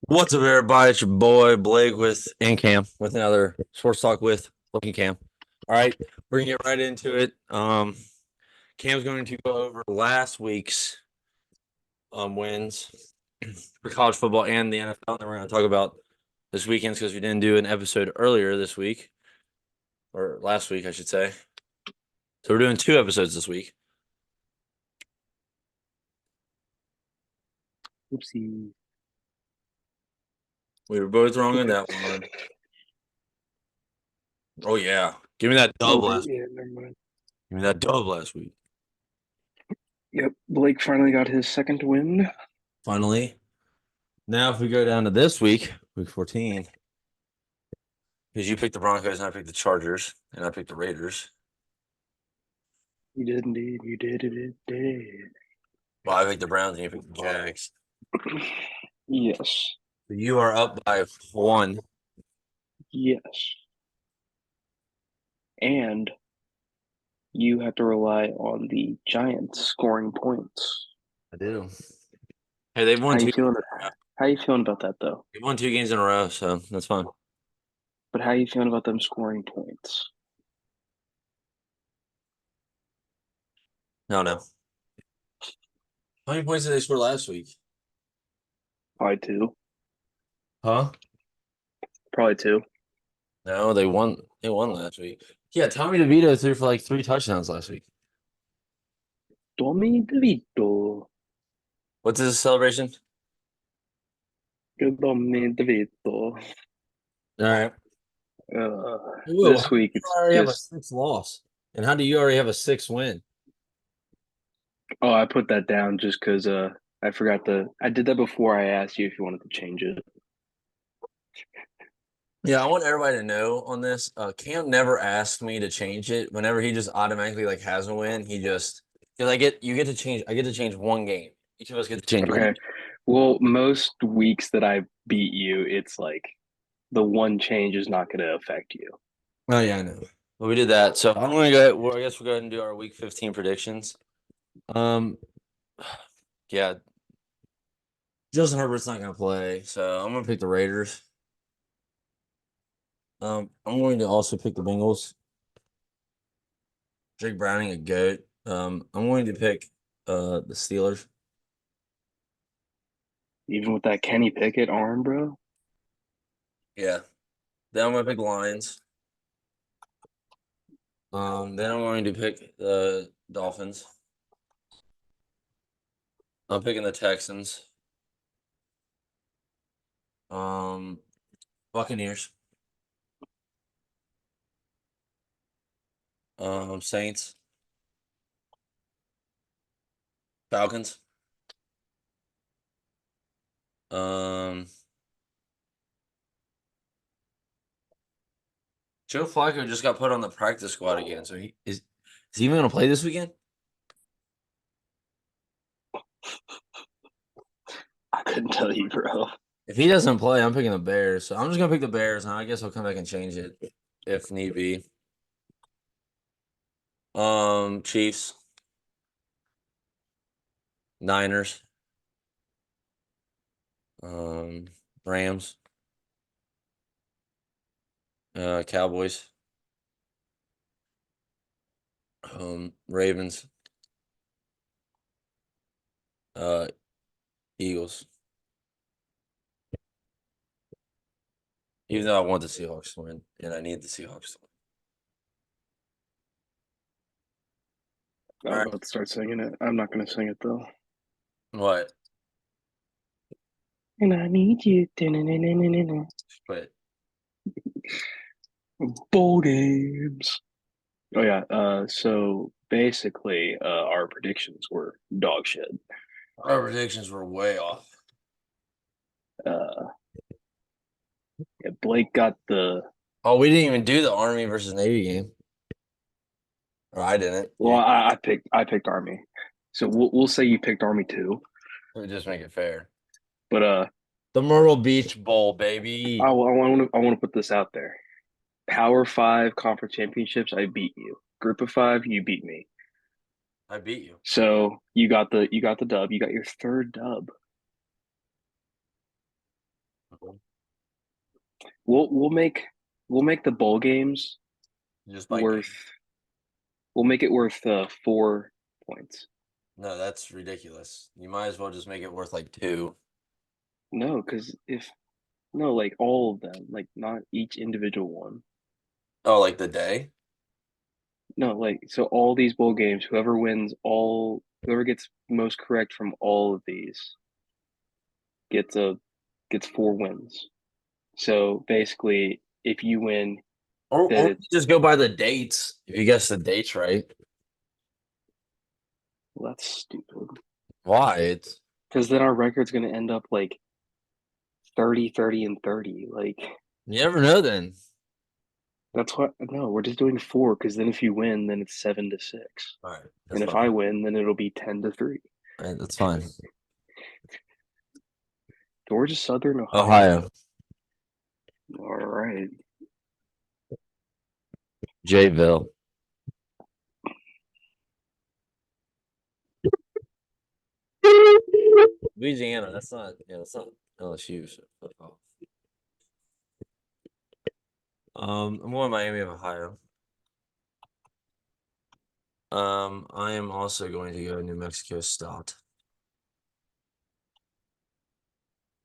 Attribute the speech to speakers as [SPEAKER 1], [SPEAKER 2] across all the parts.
[SPEAKER 1] What's up, everybody? It's your boy Blake with and Cam with another sports talk with Blake and Cam. All right, we're gonna get right into it. Cam's going to go over last week's wins for college football and the NFL. And then we're gonna talk about this weekend's because we didn't do an episode earlier this week or last week, I should say. So we're doing two episodes this week.
[SPEAKER 2] Oopsie.
[SPEAKER 1] We were both wrong on that one. Oh yeah, give me that
[SPEAKER 2] Oh
[SPEAKER 1] dub
[SPEAKER 2] wait,
[SPEAKER 1] last.
[SPEAKER 2] yeah, never mind.
[SPEAKER 1] Give me that dub last week.
[SPEAKER 2] Yep, Blake finally got his second win.
[SPEAKER 1] Finally. Now, if we go down to this week, week 14, because you picked the Broncos and I picked the Chargers and I picked the Raiders.
[SPEAKER 2] You did indeed. You did it.
[SPEAKER 1] Well, I picked the Browns and you picked the Jags.
[SPEAKER 2] Yes.
[SPEAKER 1] So you are up by one.
[SPEAKER 2] Yes. And you have to rely on the Giants scoring points.
[SPEAKER 1] I do. Hey, they've won
[SPEAKER 2] How you
[SPEAKER 1] two.
[SPEAKER 2] feeling? How you feeling about that though?
[SPEAKER 1] They've won two games in a row, so that's fine.
[SPEAKER 2] But how you feeling about them scoring points?
[SPEAKER 1] No, no. How many points did they score last week?
[SPEAKER 2] Probably two.
[SPEAKER 1] Huh?
[SPEAKER 2] Probably two.
[SPEAKER 1] No, they won. They won last week. Yeah, Tommy DeVito threw for like 3 touchdowns last week.
[SPEAKER 2] Tommy DeVito.
[SPEAKER 1] What's his celebration?
[SPEAKER 2] Tommy DeVito.
[SPEAKER 1] All right. Whoa, how
[SPEAKER 2] This
[SPEAKER 1] do
[SPEAKER 2] week
[SPEAKER 1] you
[SPEAKER 2] it's
[SPEAKER 1] already have a
[SPEAKER 2] just.
[SPEAKER 1] 6 loss? And how do you already have a 6 win?
[SPEAKER 2] Oh, I put that down just because I forgot to. I did that before I asked you if you wanted to change it.
[SPEAKER 1] Yeah, I want everybody to know on this. Cam never asked me to change it. Whenever he just automatically like has a win, he just because you get to change. I get to change one game. Each of us get to change one.
[SPEAKER 2] Okay. Well, most weeks that I beat you, it's like the one change is not going to affect you.
[SPEAKER 1] Oh yeah, I know. But we did that. So I'm gonna go. Well, I guess we'll go ahead and do our week 15 predictions. Um, yeah, Justin Herbert's not gonna play, so I'm gonna pick the Raiders. I'm going to also pick the Bengals. Jake Browning a goat. I'm going to pick the Steelers.
[SPEAKER 2] Even with that Kenny Pickett arm, bro.
[SPEAKER 1] Yeah. Then I'm gonna pick Lions. Then I'm going to pick the Dolphins. I'm picking the Texans. Um, Buccaneers. Saints. Falcons. Um, Joe Flacco just got put on the practice squad again, so is he even gonna play this weekend?
[SPEAKER 2] I couldn't tell you, bro.
[SPEAKER 1] If he doesn't play, I'm picking the Bears. So I'm just gonna pick the Bears, and I guess I'll come back and change it if need be. Chiefs. Niners. Um, Rams. Cowboys. Ravens. Uh, Eagles. Even though I want the Seahawks to win, and I need the Seahawks to
[SPEAKER 2] I
[SPEAKER 1] win. All
[SPEAKER 2] was
[SPEAKER 1] right.
[SPEAKER 2] about to start singing it. I'm not going to sing it though.
[SPEAKER 1] What?
[SPEAKER 2] And I need you.
[SPEAKER 1] But
[SPEAKER 2] Bowl games. Oh yeah. So basically, our predictions were dog shit.
[SPEAKER 1] our predictions were way off.
[SPEAKER 2] Uh, yeah, Blake got the.
[SPEAKER 1] Oh, we didn't even do the Army versus Navy game. Or I didn't.
[SPEAKER 2] Well, I picked Army, so we'll say you picked Army too.
[SPEAKER 1] We'll just make it fair.
[SPEAKER 2] But
[SPEAKER 1] The Myrtle Beach Bowl, baby.
[SPEAKER 2] I want to put this out there. Power Five conference championships, I beat you. Group of Five, you beat me.
[SPEAKER 1] I beat you.
[SPEAKER 2] So you got the dub. You got your third dub. we'll make the bowl games
[SPEAKER 1] Just by game.
[SPEAKER 2] worth. We'll make it worth 4 points.
[SPEAKER 1] No, that's ridiculous. You might as well just make it worth like 2.
[SPEAKER 2] No, because if no, like all of them, like not each individual one.
[SPEAKER 1] Oh, like the day?
[SPEAKER 2] No, like so all these bowl games, whoever gets most correct from all of these gets a gets 4 wins. So basically, if you win,
[SPEAKER 1] Or
[SPEAKER 2] the
[SPEAKER 1] just go by the dates. If you guess the dates right.
[SPEAKER 2] well, that's stupid.
[SPEAKER 1] Why? It's
[SPEAKER 2] Because then our record's gonna end up like 30, 30, and 30. Like
[SPEAKER 1] you never know then.
[SPEAKER 2] that's what no, we're just doing four because then if you win, then it's 7-6.
[SPEAKER 1] All right, that's
[SPEAKER 2] And if
[SPEAKER 1] fine.
[SPEAKER 2] I win, then it'll be 10-3.
[SPEAKER 1] All right, that's fine.
[SPEAKER 2] Georgia Southern Ohio.
[SPEAKER 1] Ohio.
[SPEAKER 2] All right.
[SPEAKER 1] Jayville. Louisiana. That's not. Yeah, that's not LSU. So fuck off. I'm going Miami of Ohio. I am also going to go New Mexico State.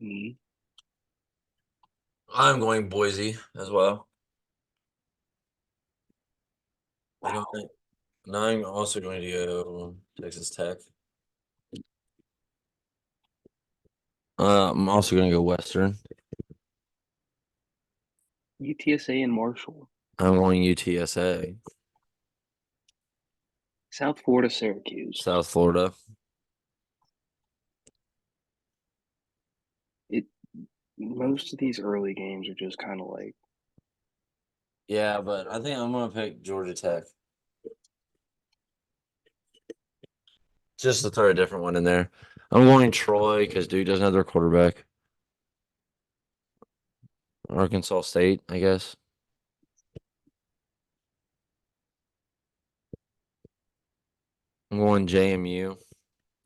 [SPEAKER 2] Mhm.
[SPEAKER 1] I'm going Boise as well. I don't
[SPEAKER 2] Wow.
[SPEAKER 1] think. And I'm also going to go Texas Tech. I'm also going to go Western.
[SPEAKER 2] UTSA and Marshall.
[SPEAKER 1] I'm going UTSA.
[SPEAKER 2] South Florida, Syracuse.
[SPEAKER 1] South Florida.
[SPEAKER 2] It most of these early games are just kind of like
[SPEAKER 1] Yeah, but I think I'm going to pick Georgia Tech. Just to throw a different one in there. I'm going Troy because Duke doesn't have their quarterback. Arkansas State, I guess. I'm going JMU,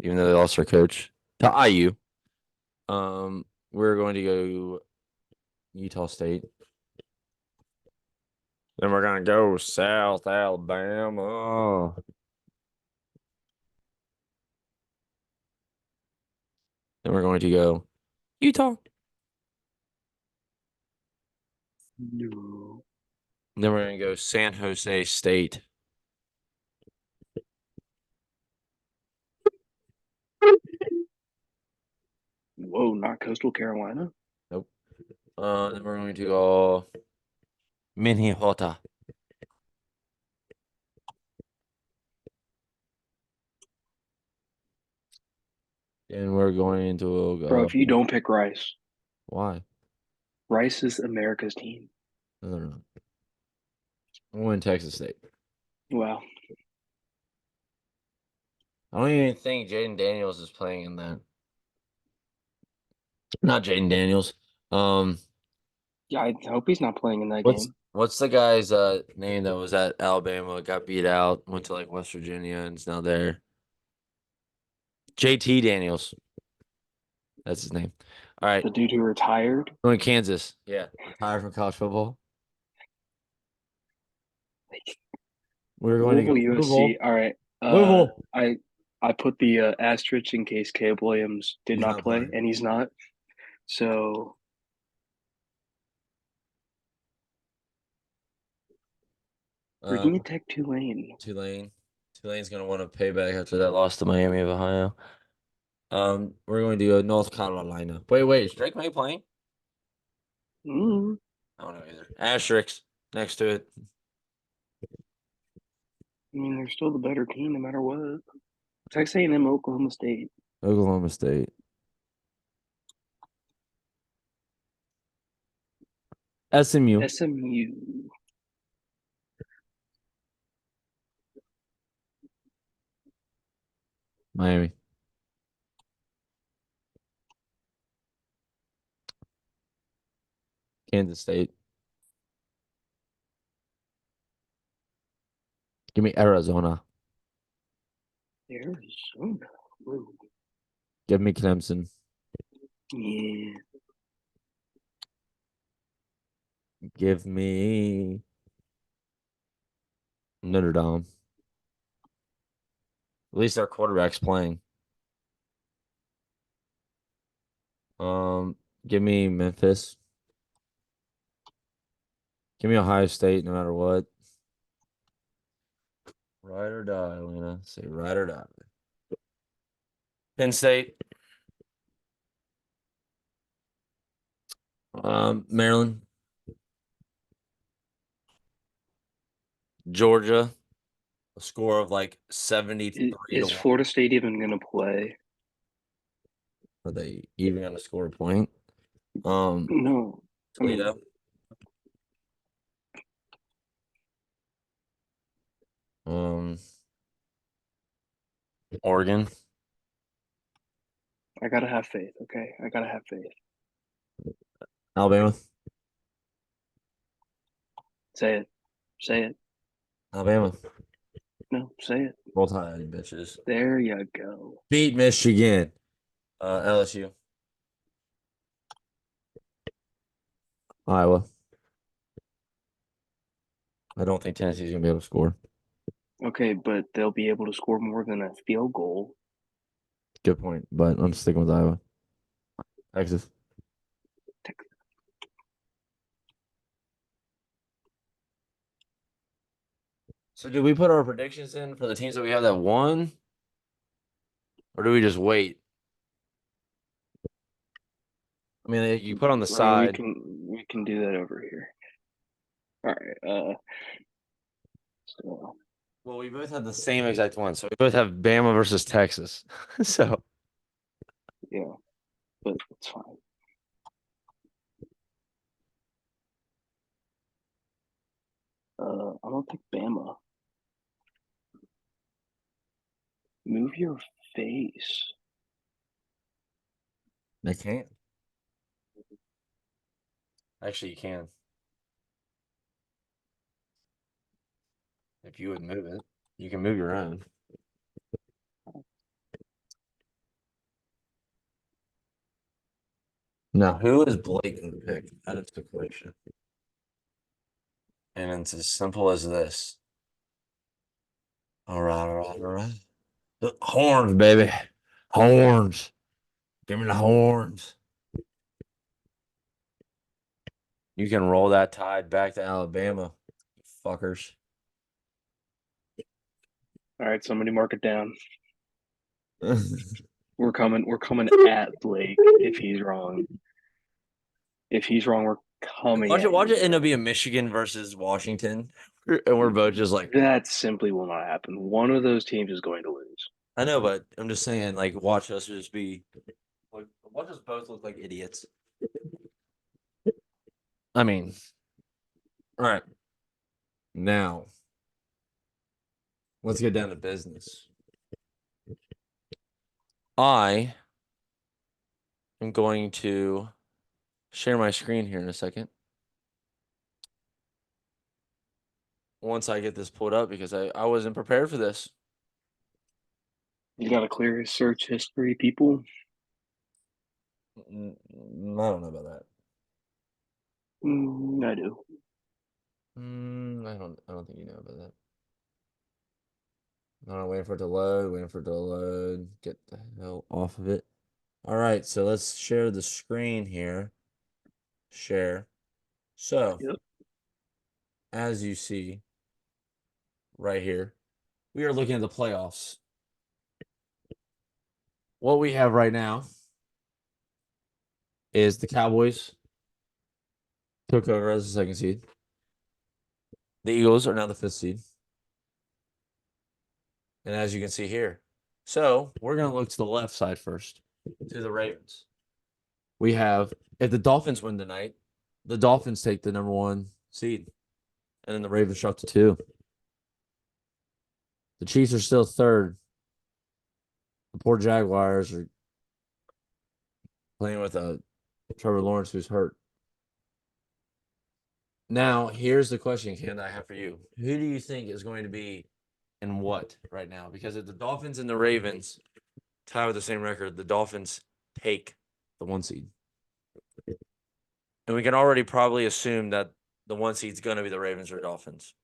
[SPEAKER 1] even though they lost their coach to IU. We're going to go Utah State. Then we're gonna go South Alabama. Then we're going to go Utah.
[SPEAKER 2] no.
[SPEAKER 1] Then we're gonna go San Jose State.
[SPEAKER 2] Whoa, not Coastal Carolina.
[SPEAKER 1] Nope. Then we're going to go Minnesota. And we're going to
[SPEAKER 2] Bro,
[SPEAKER 1] go.
[SPEAKER 2] if you don't pick Rice,
[SPEAKER 1] Why?
[SPEAKER 2] Rice is America's team.
[SPEAKER 1] No, they're not. I'm going Texas State.
[SPEAKER 2] Wow.
[SPEAKER 1] I don't even think Jaden Daniels is playing in that. Not Jaden Daniels. Um,
[SPEAKER 2] Yeah, I hope he's not playing in that
[SPEAKER 1] what's
[SPEAKER 2] game.
[SPEAKER 1] what's the guy's name that was at Alabama, got beat out, went to like West Virginia, and is now there? JT Daniels. That's his name. All right.
[SPEAKER 2] The dude who retired.
[SPEAKER 1] Going Kansas. Yeah. Retired from college football.
[SPEAKER 2] Like,
[SPEAKER 1] We're going to go
[SPEAKER 2] Louisville, USC.
[SPEAKER 1] Louisville.
[SPEAKER 2] All right.
[SPEAKER 1] Louisville.
[SPEAKER 2] I put the asterisk in case Caleb Williams did
[SPEAKER 1] He's
[SPEAKER 2] not
[SPEAKER 1] not
[SPEAKER 2] play,
[SPEAKER 1] playing.
[SPEAKER 2] and he's not. So Virginia Tech, Tulane.
[SPEAKER 1] Tulane. Tulane's gonna want to pay back after that loss to Miami of Ohio. We're going to go North Carolina. Wait, is Drake May playing?
[SPEAKER 2] Mm,
[SPEAKER 1] I don't know either. Asterisks next to it.
[SPEAKER 2] I mean, they're still the better team no matter what. Texas A&M, Oklahoma State.
[SPEAKER 1] Oklahoma State. SMU.
[SPEAKER 2] SMU.
[SPEAKER 1] Miami. Kansas State. Give me Arizona.
[SPEAKER 2] Arizona. Whoa.
[SPEAKER 1] Give me Clemson.
[SPEAKER 2] Yeah.
[SPEAKER 1] Give me Notre Dame. At least our quarterback's playing. Give me Memphis. Give me Ohio State no matter what. Ride or die, Lena. Say ride or die. Penn State. Maryland. Georgia. A score of like 73 to
[SPEAKER 2] Is
[SPEAKER 1] 1.
[SPEAKER 2] Florida State even going to play?
[SPEAKER 1] Are they even gonna score a point?
[SPEAKER 2] No. I mean,
[SPEAKER 1] Toledo. Oregon.
[SPEAKER 2] I gotta have faith. Okay, I gotta have faith.
[SPEAKER 1] Alabama.
[SPEAKER 2] Say it. Say it.
[SPEAKER 1] Alabama.
[SPEAKER 2] No, say it.
[SPEAKER 1] Roll Tide, bitches.
[SPEAKER 2] There you go.
[SPEAKER 1] Beat Michigan. LSU. Iowa. I don't think Tennessee's gonna be able to score.
[SPEAKER 2] Okay, but they'll be able to score more than a field goal.
[SPEAKER 1] Good point, but I'm sticking with Iowa. Texas. So did we put our predictions in for the teams that we have that won? Or do we just wait? I mean, you put on the side.
[SPEAKER 2] We can do that over here. All right. So
[SPEAKER 1] Well, we both have the same exact one. So we both have Bama versus Texas. So
[SPEAKER 2] yeah, but it's fine. I don't think Bama. Move your face.
[SPEAKER 1] they can't. Actually, you can. If you would move it, you can move your own. Now, who is Blake going to pick? That is the question. And it's as simple as this. All right, all right, all right. The horns, baby. Horns. Give me the horns. You can roll that tide back to Alabama, fuckers.
[SPEAKER 2] All right, somebody mark it down. We're coming at Blake if he's wrong. If he's wrong, we're coming.
[SPEAKER 1] Watch it end up being Michigan versus Washington. And we're both just like,
[SPEAKER 2] that simply will not happen. One of those teams is going to lose.
[SPEAKER 1] I know, but I'm just saying, like, watch us just be like, watch us both look like idiots. I mean, all right. Now, let's get down to business. I am going to share my screen here in a second. Once I get this pulled up, because I wasn't prepared for this.
[SPEAKER 2] You got to clear his search history, people.
[SPEAKER 1] I don't know about that.
[SPEAKER 2] I do.
[SPEAKER 1] I don't think you know about that. I'm waiting for it to load, Get the hell off of it. All right, so let's share the screen here. Share. So,
[SPEAKER 2] Yep.
[SPEAKER 1] as you see right here, we are looking at the playoffs. What we have right now is the Cowboys took over as the second seed. The Eagles are now the fifth seed. And as you can see here, so we're going to look to the left side first, to the Ravens. We have, if the Dolphins win tonight, the Dolphins take the number 1 seed. And then the Ravens drop to 2. The Chiefs are still 3rd. The poor Jaguars are playing with Trevor Lawrence, who's hurt. Now, here's the question, Ken, that I have for you. Who do you think is going to be in what right now? Because if the Dolphins and the Ravens tie with the same record, the Dolphins take the 1 seed. And we can already probably assume that the 1 seed's going to be the Ravens or Dolphins.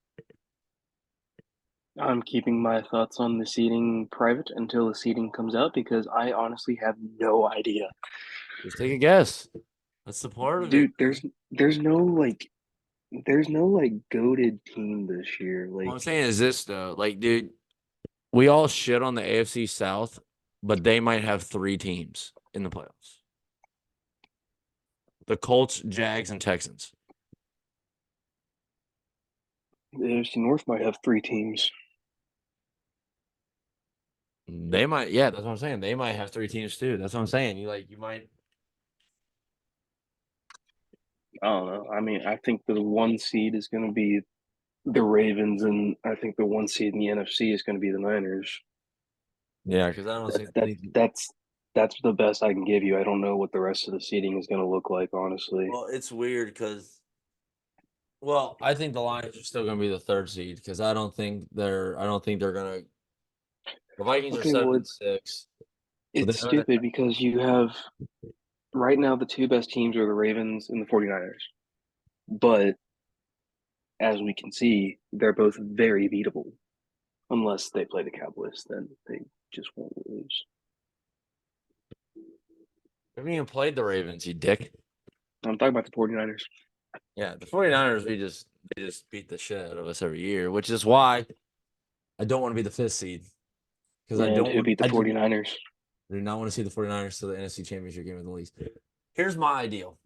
[SPEAKER 2] I'm keeping my thoughts on the seeding private until the seeding comes out because I honestly have no idea.
[SPEAKER 1] Just take a guess. That's the part of it.
[SPEAKER 2] Dude, there's no like goated team this year.
[SPEAKER 1] What I'm
[SPEAKER 2] Like
[SPEAKER 1] saying is this though, like, dude, we all shit on the AFC South, but they might have 3 teams in the playoffs: the Colts, Jags, and Texans.
[SPEAKER 2] the AFC North might have 3 teams.
[SPEAKER 1] They might, yeah, that's what I'm saying. They might have 3 teams too. That's what I'm saying. You might.
[SPEAKER 2] I don't know. I mean, I think the 1 seed is going to be the Ravens, and I think the 1 seed in the NFC is going to be the Niners.
[SPEAKER 1] Yeah, because I don't
[SPEAKER 2] That
[SPEAKER 1] see
[SPEAKER 2] that
[SPEAKER 1] anything.
[SPEAKER 2] that's the best I can give you. I don't know what the rest of the seeding is going to look like, honestly.
[SPEAKER 1] Well, it's weird because, well, I think the Lions are still going to be the 3rd seed because I don't think they're going to. The Vikings are
[SPEAKER 2] Okay, well,
[SPEAKER 1] 7-6. So
[SPEAKER 2] it's stupid because you have right now the 2 best teams are the Ravens and the 49ers. But as we can see, they're both very beatable. Unless they play the Cowboys, then they just won't lose.
[SPEAKER 1] We haven't even played the Ravens, you dick.
[SPEAKER 2] I'm talking about the 49ers.
[SPEAKER 1] Yeah, the 49ers, they just beat the shit out of us every year, which is why I don't want to be the 5th seed. Because
[SPEAKER 2] And who beat the 49ers?
[SPEAKER 1] do not want to see the 49ers to the NFC Championship game in the least. Here's my ideal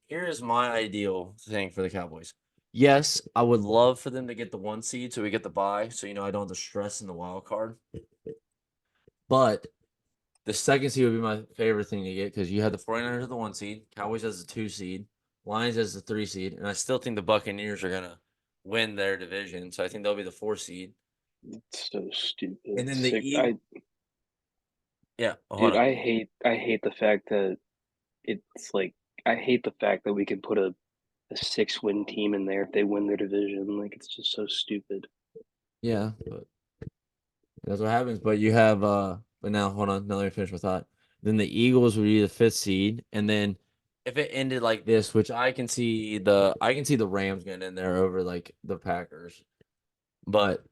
[SPEAKER 1] thing for the Cowboys. Yes, I would love for them to get the 1 seed so we get the bye. So, I don't have the stress in the wild card. But the 2nd seed would be my favorite thing to get because you had the 49ers as the 1 seed, Cowboys as the 2 seed, Lions as the 3 seed, and I still think the Buccaneers are going to win their division. So I think they'll be the 4 seed.
[SPEAKER 2] It's so stupid.
[SPEAKER 1] And then the
[SPEAKER 2] I
[SPEAKER 1] yeah, hold
[SPEAKER 2] dude,
[SPEAKER 1] on.
[SPEAKER 2] I hate the fact that it's like I hate the fact that we can put a 6-win team in there if they win their division. Like it's just so stupid.
[SPEAKER 1] Yeah, but that's what happens. But you have but now hold on, now let me finish my thought. Then the Eagles would be the 5th seed, and then if it ended like this, which I can see the Rams getting in there over like the Packers. But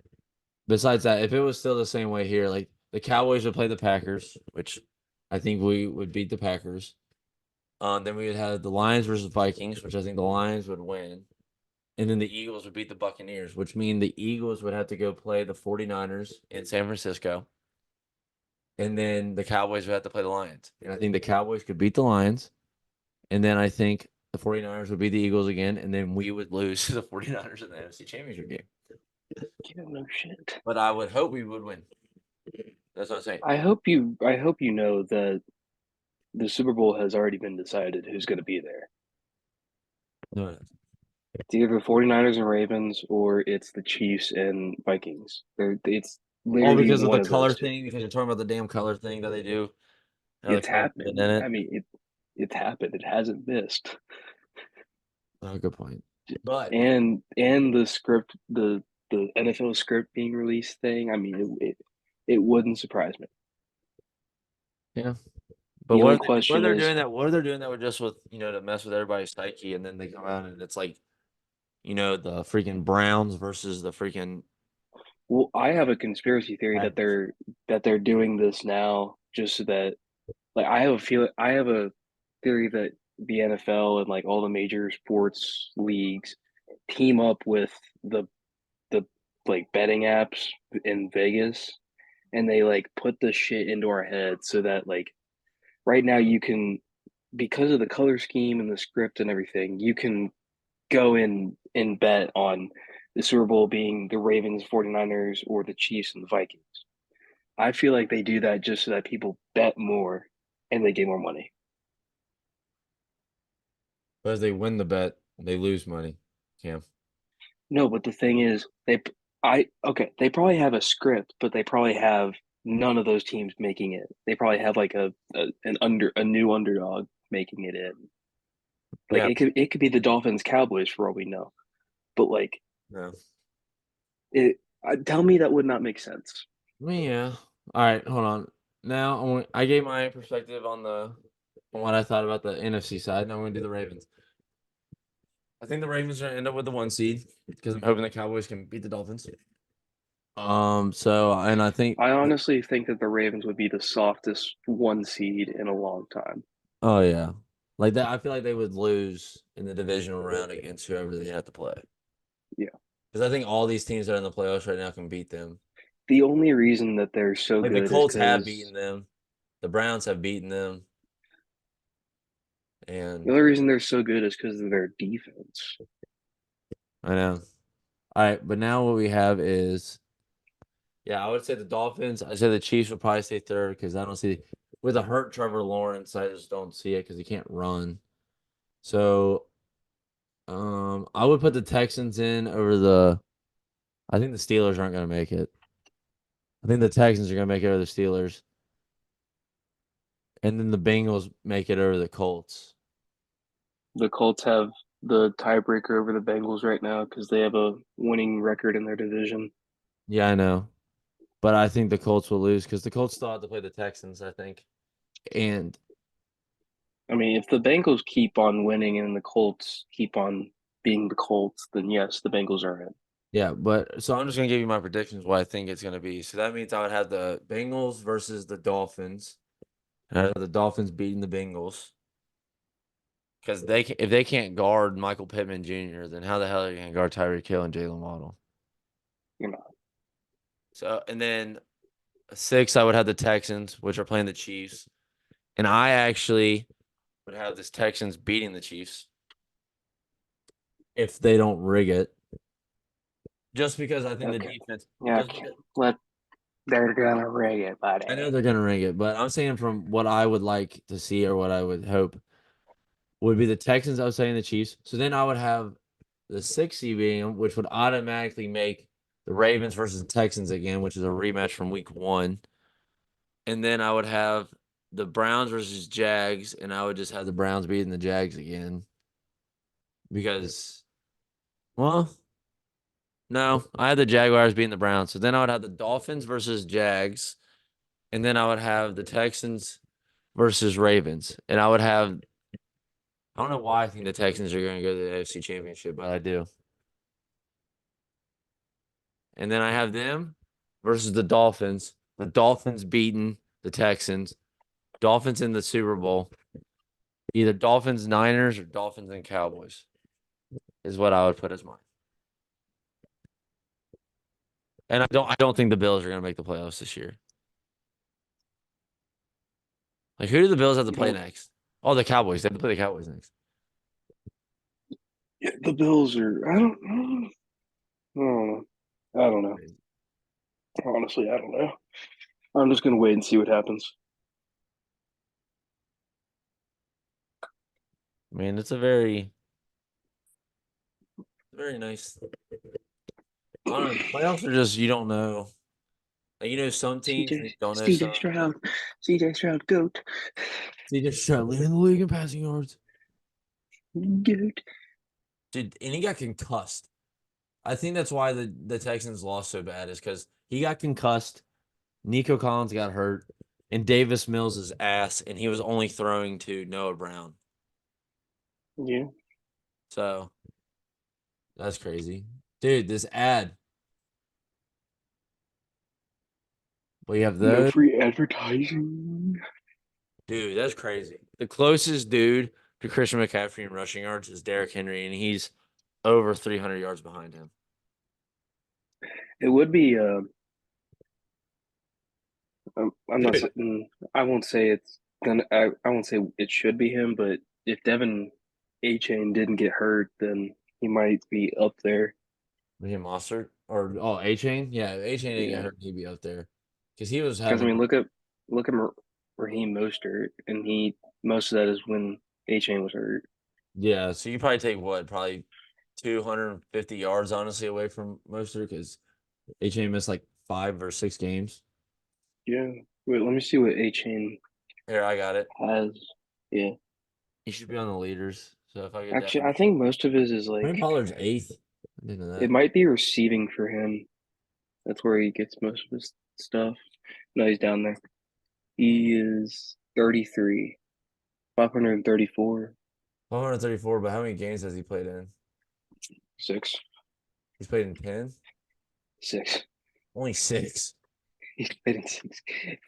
[SPEAKER 1] besides that, if it was still the same way here, like the Cowboys would play the Packers, which I think we would beat the Packers. Then we would have the Lions versus Vikings, which I think the Lions would win. And then the Eagles would beat the Buccaneers, which means the Eagles would have to go play the 49ers in San Francisco. And then the Cowboys would have to play the Lions. And I think the Cowboys could beat the Lions. And then I think the 49ers would beat the Eagles again. And then we would lose to the 49ers in the NFC Championship game.
[SPEAKER 2] Yeah, no shit.
[SPEAKER 1] But I would hope we would win. That's what I'm saying.
[SPEAKER 2] I hope you know that the Super Bowl has already been decided who's going to be there.
[SPEAKER 1] No.
[SPEAKER 2] It's either the 49ers and Ravens or it's the Chiefs and Vikings. It's literally
[SPEAKER 1] because of
[SPEAKER 2] one
[SPEAKER 1] the
[SPEAKER 2] of
[SPEAKER 1] color
[SPEAKER 2] those two.
[SPEAKER 1] thing, because you're talking about the damn color thing that they do. How the
[SPEAKER 2] It's
[SPEAKER 1] color fit in
[SPEAKER 2] happened.
[SPEAKER 1] it.
[SPEAKER 2] I mean, it's happened. It hasn't missed.
[SPEAKER 1] Oh, good point. But
[SPEAKER 2] And the script, the NFL script being released thing. I mean, it wouldn't surprise me.
[SPEAKER 1] yeah. But
[SPEAKER 2] The only
[SPEAKER 1] what are
[SPEAKER 2] question
[SPEAKER 1] they
[SPEAKER 2] is,
[SPEAKER 1] doing that? What are they doing that with just with to mess with everybody's psyche, and then they come out and it's like, the freaking Browns versus the freaking
[SPEAKER 2] well, I have a conspiracy theory that
[SPEAKER 1] Packers.
[SPEAKER 2] they're doing this now just so that like I have a theory that the NFL and like all the major sports leagues team up with the like betting apps in Vegas and they like put the shit into our heads so that like right now you can because of the color scheme and the script and everything, you can go in and bet on the Super Bowl being the Ravens, 49ers, or the Chiefs and the Vikings. I feel like they do that just so that people bet more and they get more money.
[SPEAKER 1] But as they win the bet, they lose money. Cam.
[SPEAKER 2] No, but the thing is, they probably have a script, but they probably have none of those teams making it. They probably have like a new underdog making it in. Like
[SPEAKER 1] Yeah.
[SPEAKER 2] it could be the Dolphins Cowboys for all we know, but like
[SPEAKER 1] No.
[SPEAKER 2] it. Tell me that would not make sense.
[SPEAKER 1] Yeah. All right. Hold on. Now I gave my perspective on what I thought about the NFC side. Now I'm going to do the Ravens. I think the Ravens are gonna end up with the 1 seed because I'm hoping the Cowboys can beat the Dolphins. So and I think
[SPEAKER 2] I honestly think that the Ravens would be the softest 1 seed in a long time.
[SPEAKER 1] oh yeah. Like that I feel like they would lose in the divisional round against whoever they have to play.
[SPEAKER 2] Yeah.
[SPEAKER 1] Because I think all these teams that are in the playoffs right now can beat them.
[SPEAKER 2] The only reason that they're so
[SPEAKER 1] Like the
[SPEAKER 2] good is
[SPEAKER 1] Colts have beaten
[SPEAKER 2] because
[SPEAKER 1] them. The Browns have beaten them.
[SPEAKER 2] the
[SPEAKER 1] And
[SPEAKER 2] only reason they're so good is because of their defense.
[SPEAKER 1] I know. All right, but now what we have is yeah, I would say the Dolphins. I say the Chiefs would probably stay third because I don't see with a hurt Trevor Lawrence, I just don't see it because he can't run. So I would put the Texans in over the I think the Steelers aren't gonna make it. I think the Texans are gonna make it over the Steelers. And then the Bengals make it over the Colts.
[SPEAKER 2] The Colts have the tiebreaker over the Bengals right now because they have a winning record in their division.
[SPEAKER 1] Yeah, I know. But I think the Colts will lose because the Colts still have to play the Texans, I think. And
[SPEAKER 2] I mean, if the Bengals keep on winning and the Colts keep on being the Colts, then yes, the Bengals are in.
[SPEAKER 1] yeah, but so I'm just gonna give you my predictions what I think it's gonna be. So that means I would have the Bengals versus the Dolphins. And I'd have the Dolphins beating the Bengals. Because if they can't guard Michael Pittman Jr., then how the hell are you gonna guard Tyreek Hill and Jalen Waddle?
[SPEAKER 2] You know,
[SPEAKER 1] So and then 6, I would have the Texans, which are playing the Chiefs. And I actually would have this Texans beating the Chiefs if they don't rig it. Just because I think the
[SPEAKER 2] okay,
[SPEAKER 1] defense.
[SPEAKER 2] yeah,
[SPEAKER 1] Just because,
[SPEAKER 2] let they're gonna rig it,
[SPEAKER 1] I know
[SPEAKER 2] buddy.
[SPEAKER 1] they're gonna rig it, but I'm saying from what I would like to see or what I would hope would be the Texans. I was saying the Chiefs. So then I would have the 6 being them, which would automatically make the Ravens versus the Texans again, which is a rematch from week 1. And then I would have the Browns versus Jags, and I would just have the Browns beating the Jags again. Because, well, no, I had the Jaguars beating the Browns. So then I would have the Dolphins versus Jags, and then I would have the Texans versus Ravens. And I would have, I don't know why I think the Texans are going to go to the AFC Championship, but I do. And then I have them versus the Dolphins. The Dolphins beating the Texans. Dolphins in the Super Bowl. Either Dolphins Niners or Dolphins and Cowboys is what I would put as mine. And I don't think the Bills are going to make the playoffs this year. Like who do the Bills have to
[SPEAKER 2] You
[SPEAKER 1] play
[SPEAKER 2] don't.
[SPEAKER 1] next? Oh, the Cowboys. They have to play the Cowboys next.
[SPEAKER 2] Yeah, the Bills are. I don't know. I don't know. Honestly, I don't know. I'm just gonna wait and see what happens.
[SPEAKER 1] I mean, it's a very nice. I don't know. Playoffs are just you don't know. Like, you know some teams and
[SPEAKER 2] CJ,
[SPEAKER 1] you don't know
[SPEAKER 2] CJ
[SPEAKER 1] some.
[SPEAKER 2] Stroud, CJ Stroud, goat,
[SPEAKER 1] They just try to lead the league in passing yards.
[SPEAKER 2] goat.
[SPEAKER 1] Dude, and he got concussed. I think that's why the Texans lost so bad is because he got concussed. Nico Collins got hurt, and Davis Mills is ass, and he was only throwing to Noah Brown.
[SPEAKER 2] Yeah,
[SPEAKER 1] So that's crazy, dude. This ad, we have
[SPEAKER 2] no
[SPEAKER 1] those,
[SPEAKER 2] free advertising.
[SPEAKER 1] dude. That's crazy. The closest dude to Christian McCaffrey in rushing yards is Derrick Henry, and he's over 300 yards behind him.
[SPEAKER 2] It would be. I'm not
[SPEAKER 1] Dude,
[SPEAKER 2] saying. I won't say it's gonna. I won't say it should be him, but if Devin A Chain didn't get hurt, then he might be up there.
[SPEAKER 1] Raheem Mostert or A Chain, yeah, A Chain didn't get
[SPEAKER 2] Yeah,
[SPEAKER 1] hurt, he'd be up there because he was
[SPEAKER 2] because I
[SPEAKER 1] having
[SPEAKER 2] mean, look at Raheem Mostert, and he most of that is when A Chain was hurt.
[SPEAKER 1] yeah. So you probably take what, probably 250 yards honestly away from Mostert because A Chain missed like 5 or 6 games.
[SPEAKER 2] Yeah. Wait, let me see what A Chain
[SPEAKER 1] Here, I got it.
[SPEAKER 2] has. Yeah.
[SPEAKER 1] He should be on the leaders. So if I get
[SPEAKER 2] Actually,
[SPEAKER 1] Devin,
[SPEAKER 2] I think most of his is
[SPEAKER 1] Tony
[SPEAKER 2] like
[SPEAKER 1] Pollard's eighth. I didn't know
[SPEAKER 2] it
[SPEAKER 1] that.
[SPEAKER 2] might be receiving for him. That's where he gets most of his stuff. No, he's down there. He is 33, 534.
[SPEAKER 1] 134, but how many games has he played in?
[SPEAKER 2] Six.
[SPEAKER 1] He's played in 10?
[SPEAKER 2] Six.
[SPEAKER 1] Only 6
[SPEAKER 2] He's played in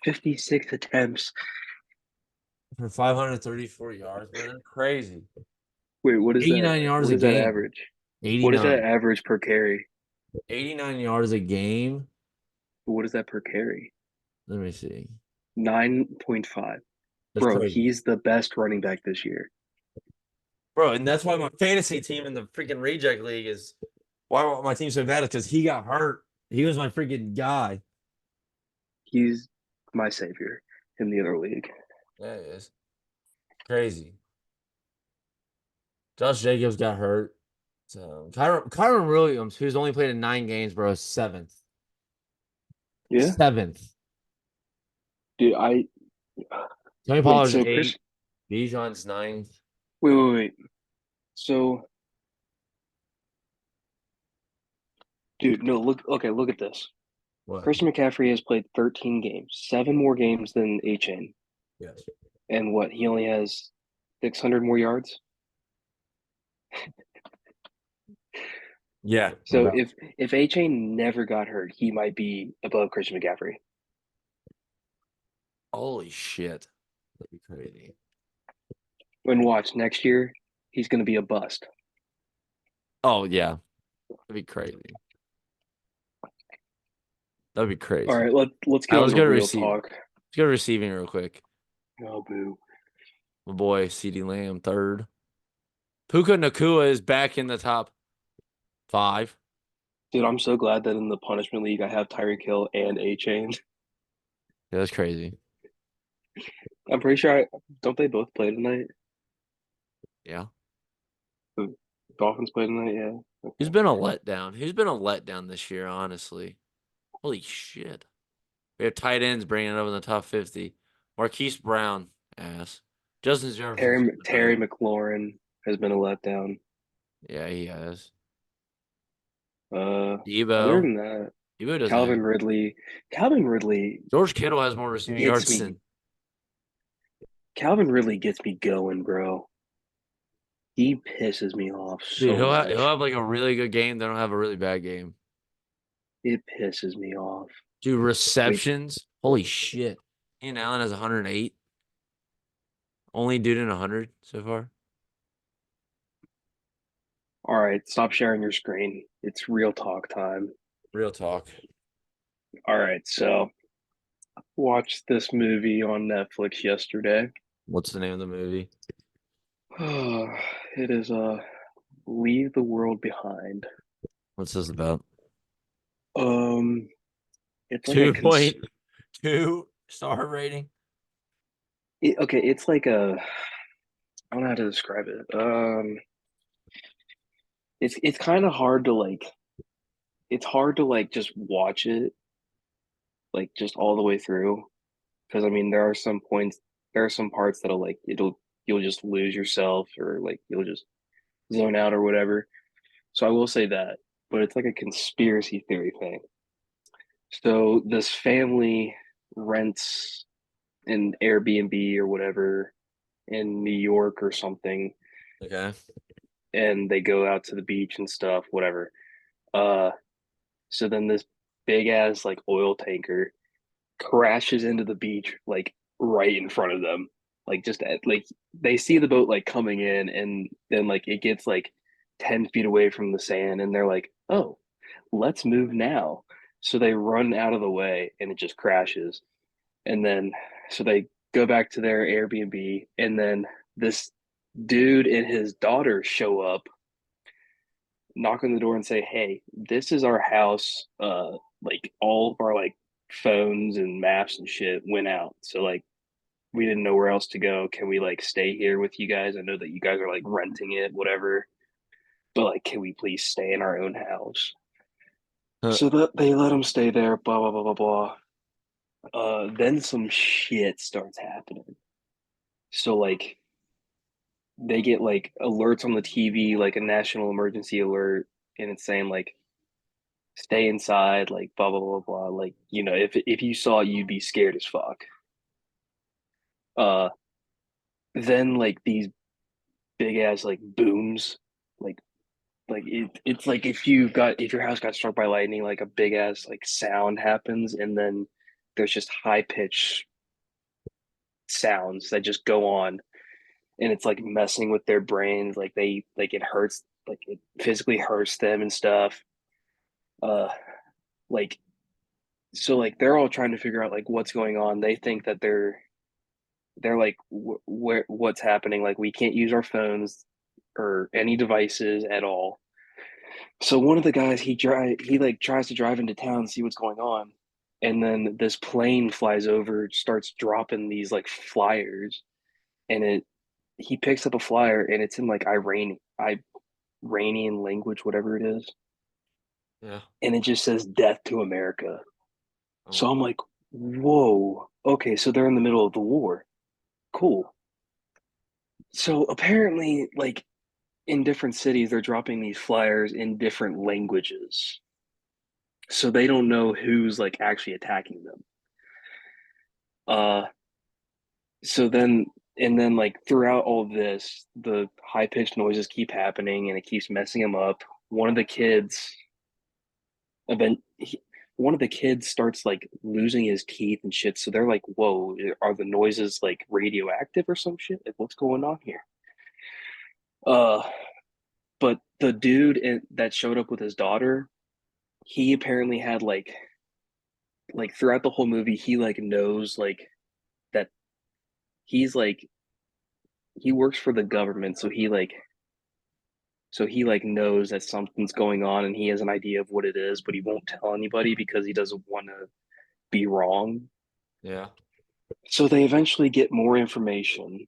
[SPEAKER 2] 56 attempts.
[SPEAKER 1] for 534 yards, bro. That's crazy.
[SPEAKER 2] Wait, what is that?
[SPEAKER 1] 89 yards
[SPEAKER 2] What
[SPEAKER 1] a
[SPEAKER 2] is that
[SPEAKER 1] game.
[SPEAKER 2] average? What is that
[SPEAKER 1] 89.
[SPEAKER 2] average per carry?
[SPEAKER 1] 89 yards a game.
[SPEAKER 2] What is that per carry?
[SPEAKER 1] Let me see.
[SPEAKER 2] 9.5.
[SPEAKER 1] That's
[SPEAKER 2] Bro,
[SPEAKER 1] crazy.
[SPEAKER 2] he's the best running back this year.
[SPEAKER 1] Bro, and that's why my fantasy team in the freaking reject league is why my team so bad is because he got hurt. He was my freaking guy.
[SPEAKER 2] He's my savior in the other league.
[SPEAKER 1] That is crazy. Josh Jacobs got hurt. So Kyron Williams, who's only played in 9 games, bro, is 7th.
[SPEAKER 2] Yeah,
[SPEAKER 1] 7th.
[SPEAKER 2] dude.
[SPEAKER 1] Tony
[SPEAKER 2] Wait.
[SPEAKER 1] Pollard's
[SPEAKER 2] So
[SPEAKER 1] 8th. Bijan's 9th.
[SPEAKER 2] wait. So, dude, no. Look. Okay, look at this.
[SPEAKER 1] What?
[SPEAKER 2] Christian McCaffrey has played 13 games, 7 more games than Achane,
[SPEAKER 1] Yes.
[SPEAKER 2] and what? He only has 600 more yards.
[SPEAKER 1] Yeah.
[SPEAKER 2] So if Achane never got hurt, he might be above Christian McCaffrey.
[SPEAKER 1] Holy shit. That'd be crazy.
[SPEAKER 2] And watch next year, he's going to be a bust.
[SPEAKER 1] Oh yeah. That'd be crazy. That'd be crazy.
[SPEAKER 2] All right, let's
[SPEAKER 1] All
[SPEAKER 2] go
[SPEAKER 1] right, let's
[SPEAKER 2] into
[SPEAKER 1] go to
[SPEAKER 2] real
[SPEAKER 1] receiving.
[SPEAKER 2] talk.
[SPEAKER 1] Let's go to receiving real quick.
[SPEAKER 2] Oh boo.
[SPEAKER 1] My boy CeeDee Lamb 3rd. Puka Nakua is back in the top 5.
[SPEAKER 2] Dude, I'm so glad that in the punishment league I have Tyreek Hill and Achane.
[SPEAKER 1] Yeah, that's crazy.
[SPEAKER 2] I'm pretty sure don't they both play tonight?
[SPEAKER 1] Yeah.
[SPEAKER 2] The Dolphins play tonight, yeah.
[SPEAKER 1] He's been a letdown. He's been a letdown this year, honestly. Holy shit. We have tight ends bringing it up in the top 50. Marquise Brown, ass. Justin Jefferson.
[SPEAKER 2] Terry McLaurin has been a letdown.
[SPEAKER 1] Yeah, he has.
[SPEAKER 2] Other
[SPEAKER 1] Debo.
[SPEAKER 2] than that,
[SPEAKER 1] Debo doesn't
[SPEAKER 2] Calvin
[SPEAKER 1] have.
[SPEAKER 2] Ridley. Calvin Ridley
[SPEAKER 1] George Kittle has more receiving
[SPEAKER 2] gets
[SPEAKER 1] yards
[SPEAKER 2] me.
[SPEAKER 1] than.
[SPEAKER 2] Calvin Ridley gets me going, bro. He pisses me off
[SPEAKER 1] Dude,
[SPEAKER 2] so
[SPEAKER 1] he'll
[SPEAKER 2] much.
[SPEAKER 1] have like a really good game. Then he'll have a really bad game.
[SPEAKER 2] It pisses me off.
[SPEAKER 1] Dude, receptions. Holy shit. Ian Allen has 108. Only dude in 100 so far.
[SPEAKER 2] All right, stop sharing your screen. It's real talk time.
[SPEAKER 1] Real talk.
[SPEAKER 2] All right, so watched this movie on Netflix yesterday.
[SPEAKER 1] What's the name of the movie?
[SPEAKER 2] It is Leave the World Behind.
[SPEAKER 1] What's this about?
[SPEAKER 2] It's like a
[SPEAKER 1] 2.2 star rating.
[SPEAKER 2] okay, it's like a I don't know how to describe it. It's kind of hard to like it's hard to like just watch it like just all the way through because I mean there are some parts that'll like you'll just lose yourself or like you'll just zone out or whatever. So I will say that, but it's like a conspiracy theory thing. So this family rents an Airbnb or whatever in New York or something,
[SPEAKER 1] Okay.
[SPEAKER 2] and they go out to the beach and stuff, whatever. Uh, so then this big ass like oil tanker crashes into the beach like right in front of them. Like just at, like they see the boat like coming in, and then like it gets like 10 feet away from the sand, and they're like, "Oh, let's move now." So they run out of the way, and it just crashes. And then so they go back to their Airbnb, and then this dude and his daughter show up, knock on the door, and say, "Hey, this is our house. Like all of our like phones and maps and shit went out, so like we didn't know where else to go. Can we like stay here with you guys? I know that you guys are like renting it, whatever, but like, can we please stay in our own house?"
[SPEAKER 1] Huh.
[SPEAKER 2] So that they let them stay there. Blah blah blah blah blah. Then some shit starts happening. So like they get like alerts on the TV, like a national emergency alert, and it's saying like stay inside, like blah blah blah blah. Like if you saw it, you'd be scared as fuck. Uh, then like these big ass like booms, like Like it's like if your house got struck by lightning, like a big ass like sound happens, and then there's just high pitched sounds that just go on, and it's like messing with their brains. Like they like it hurts, like it physically hurts them and stuff. Uh, like so like they're all trying to figure out like what's going on. They think that they're like where what's happening. Like we can't use our phones or any devices at all. So one of the guys he like tries to drive into town and see what's going on, and then this plane flies over, starts dropping these like flyers, and it he picks up a flyer and it's in like Iranian language, whatever it is,
[SPEAKER 1] Yeah.
[SPEAKER 2] and it just says "Death to America."
[SPEAKER 1] Oh,
[SPEAKER 2] So I'm like, whoa, okay, so they're in the middle of the war. Cool. So apparently, like in different cities, they're dropping these flyers in different languages. So they don't know who's like actually attacking them. Uh, so then and then like throughout all of this, the high pitched noises keep happening and it keeps messing them up. One of the kids event one of the kids starts like losing his teeth and shit. So they're like, "Whoa, are the noises like radioactive or some shit? Like, what's going on here?" Uh, but the that showed up with his daughter, he apparently had like throughout the whole movie, he like knows like that he's like he works for the government, so he like knows that something's going on and he has an idea of what it is, but he won't tell anybody because he doesn't want to be wrong.
[SPEAKER 1] yeah.
[SPEAKER 2] So they eventually get more information,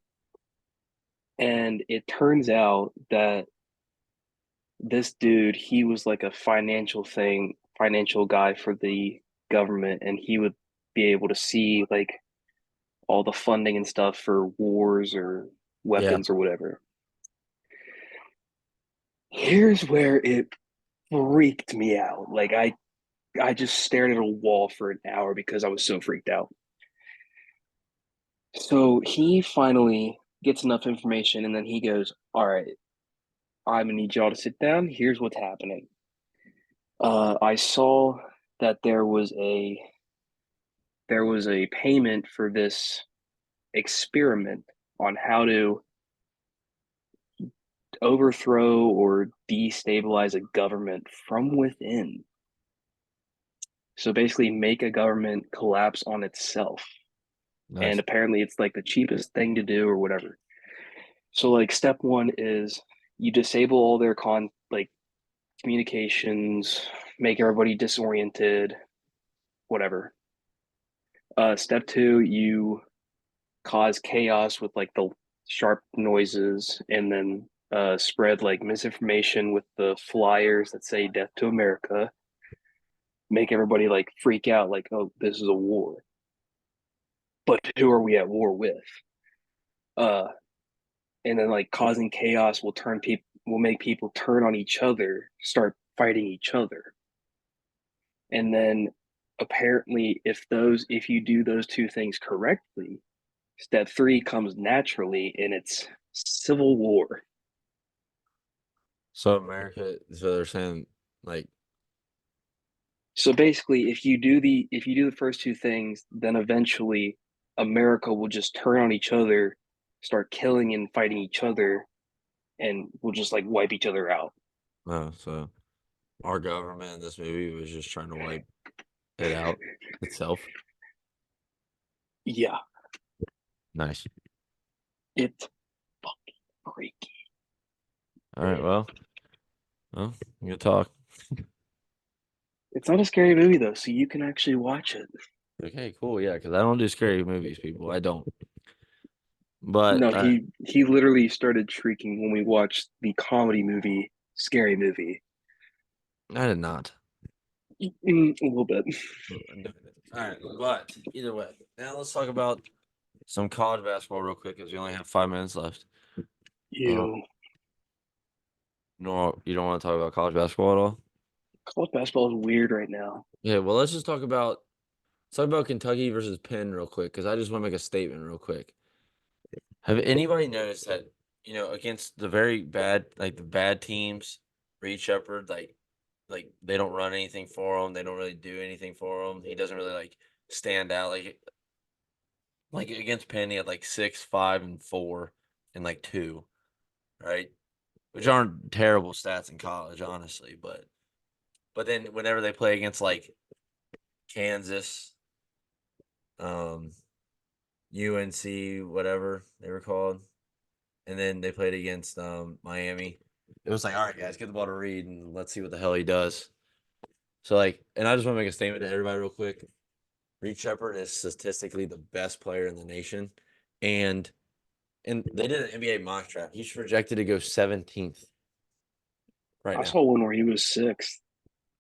[SPEAKER 2] and it turns out that this dude, he was like a financial guy for the government, and he would be able to see like all the funding and stuff for wars or
[SPEAKER 1] Yeah.
[SPEAKER 2] weapons or whatever. Here's where it freaked me out. Like I just stared at a wall for an hour because I was so freaked out. So he finally gets enough information and then he goes, "All right, I'm gonna need y'all to sit down. Here's what's happening. I saw that there was a payment for this experiment on how to overthrow or destabilize a government from within. So basically make a government collapse on itself. And
[SPEAKER 1] Nice.
[SPEAKER 2] apparently it's like the cheapest thing to do or whatever. So like step one is you disable all their communications, make everybody disoriented, whatever. Step two, you cause chaos with like the sharp noises, and then spread like misinformation with the flyers that say "Death to America." Make everybody like freak out, like, "Oh, this is a war." But who are we at war with? Uh, and then like causing chaos will make people turn on each other, start fighting each other, and then apparently if you do those two things correctly, step three comes naturally, and it's civil war.
[SPEAKER 1] So America, so they're saying like,
[SPEAKER 2] So basically, if you do the first two things, then eventually America will just turn on each other, start killing and fighting each other, and we'll just like wipe each other out.
[SPEAKER 1] oh, so our government in this movie was just trying to wipe it out itself.
[SPEAKER 2] Yeah,
[SPEAKER 1] Nice.
[SPEAKER 2] it's fucking freaky.
[SPEAKER 1] All right. Well, good talk.
[SPEAKER 2] It's not a scary movie though, so you can actually watch it.
[SPEAKER 1] Okay, cool. Yeah, because I don't do scary movies, people. I don't. But
[SPEAKER 2] No, he literally started shrieking when we watched the comedy movie Scary Movie.
[SPEAKER 1] I did not.
[SPEAKER 2] A little bit.
[SPEAKER 1] All right, but either way, now let's talk about some college basketball real quick because we only have 5 minutes left. Uh,
[SPEAKER 2] You
[SPEAKER 1] no, you don't want to talk about college basketball at all?
[SPEAKER 2] college basketball is weird right now.
[SPEAKER 1] Yeah, well, let's talk about Kentucky versus Penn real quick because I just want to make a statement real quick. Have anybody noticed that against the very bad, like the bad teams, Reed Shepard, like they don't run anything for him. They don't really do anything for him. He doesn't really like stand out. Like against Penn, he had like 6, 5, and 4, and like 2, right? Which aren't terrible stats in college, honestly. But then whenever they play against like Kansas, UNC, whatever they were called, and then they played against Miami. It was like, all right, guys, get the ball to Reed and let's see what the hell he does. So like, and I just want to make a statement to everybody real quick. Reed Shepard is statistically the best player in the nation, and they did an NBA mock draft. He's projected to go 17th right
[SPEAKER 2] I
[SPEAKER 1] now.
[SPEAKER 2] saw one where he was 6th.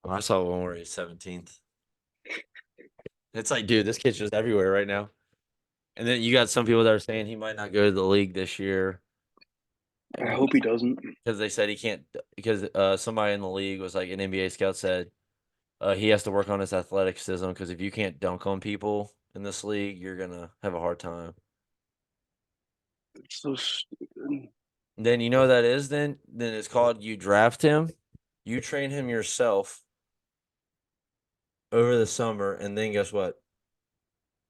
[SPEAKER 1] I saw one where he's 17th. It's like, dude, this kid's just everywhere right now. And then you got some people that are saying he might not go to the league this year.
[SPEAKER 2] I hope he doesn't.
[SPEAKER 1] Because they said he can't, because somebody in the league was like, an NBA scout said he has to work on his athleticism because if you can't dunk on people in this league, you're going to have a hard time.
[SPEAKER 2] It's so stupid.
[SPEAKER 1] Then you know what that is then it's called you draft him, you train him yourself over the summer, and then guess what?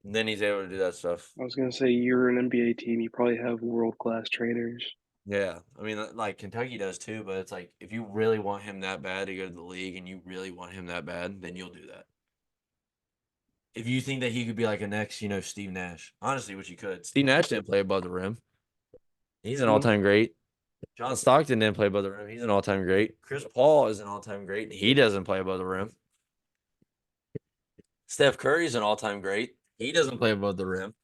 [SPEAKER 1] Then he's able to do that stuff.
[SPEAKER 2] I was gonna say you're an NBA team. You probably have world-class trainers.
[SPEAKER 1] Yeah, I mean, like Kentucky does too, but it's like if you really want him that bad to go to the league and you really want him that bad, then you'll do that. If you think that he could be like a next, Steve Nash, honestly, which he could. Steve Nash didn't play above the rim. He's an all-time great. John Stockton didn't play above the rim. He's an all-time great. Chris Paul is an all-time great. He doesn't play above the rim. Steph Curry's an all-time great. He doesn't play above the rim.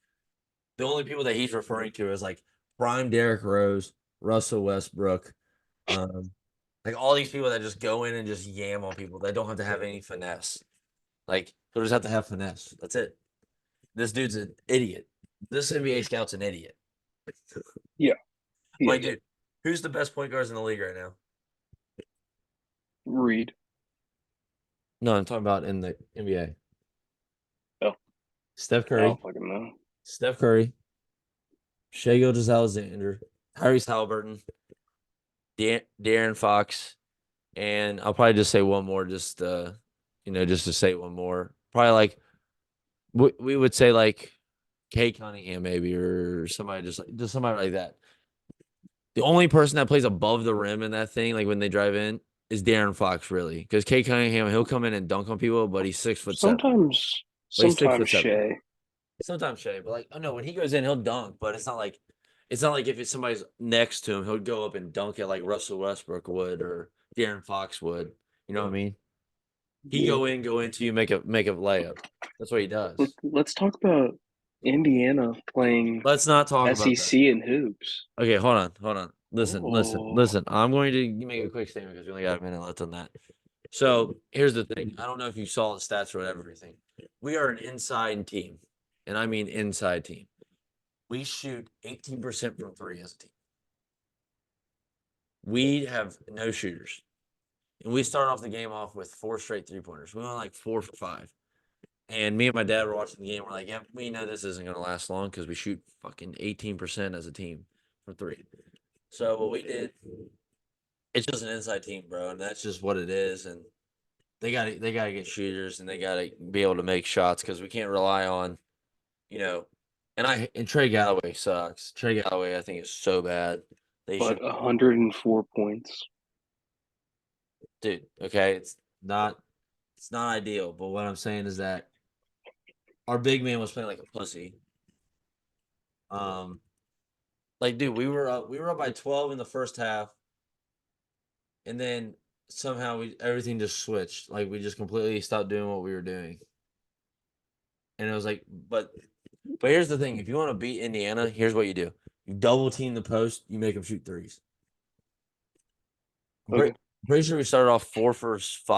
[SPEAKER 1] The only people that he's referring to is like prime Derrick Rose, Russell Westbrook, like all these people that just go in and just yam on people. They don't have to have any finesse. Like they'll just have to have finesse. That's it. This dude's an idiot. This NBA scout's an idiot.
[SPEAKER 2] Yeah.
[SPEAKER 1] Like, dude, who's the best point guards in the league right now?
[SPEAKER 2] Reed.
[SPEAKER 1] No, I'm talking about in the NBA.
[SPEAKER 2] Oh.
[SPEAKER 1] Steph
[SPEAKER 2] I
[SPEAKER 1] Curry.
[SPEAKER 2] don't fucking know.
[SPEAKER 1] Steph Curry. Shai Gilgeous-Alexander. Tyrese Halliburton. De'Aaron Fox. And I'll probably just say one more, just to say one more. Probably like we would say like Kay Cunningham maybe, or somebody just somebody like that. The only person that plays above the rim in that thing, like when they drive in, is De'Aaron Fox, really. Because Kay Cunningham, he'll come in and dunk on people, but he's 6'7".
[SPEAKER 2] Sometimes Shea.
[SPEAKER 1] Sometimes Shea, but like, oh no, when he goes in, he'll dunk. But it's not like if it's somebody's next to him, he'll go up and dunk it like Russell Westbrook would or De'Aaron Fox would. You know what I mean? He go into you, make a layup. That's what he does.
[SPEAKER 2] Let's talk about Indiana playing
[SPEAKER 1] Let's not talk about that.
[SPEAKER 2] SEC and hoops.
[SPEAKER 1] Okay, hold on. Listen.
[SPEAKER 2] Oh.
[SPEAKER 1] I'm going to make a quick statement because we only got a minute left on that. So here's the thing. I don't know if you saw the stats or whatever everything. We are an inside team, and I mean inside team. We shoot 18% from 3 as a team. We have no shooters. And we start off the game off with 4 straight 3-pointers. We went like 4 for 5. And me and my dad were watching the game. We're like, yeah, we know this isn't going to last long because we shoot fucking 18% as a team from 3. So what we did, it's just an inside team, bro, and that's just what it is. And they gotta get shooters and they gotta be able to make shots because we can't rely on, and Trey Galloway sucks. Trey Galloway, I think, is so bad.
[SPEAKER 2] But 104 points.
[SPEAKER 1] Dude, okay, it's not ideal, but what I'm saying is that our big man was playing like a pussy. Like, dude, we were up by 12 in the first half, and then somehow everything just switched. Like, we just completely stopped doing what we were doing. And it was like, but here's the thing: if you want to beat Indiana, here's what you do: you double team the post, you make them shoot threes.
[SPEAKER 2] Okay.
[SPEAKER 1] Pretty sure we started off 4 for 5.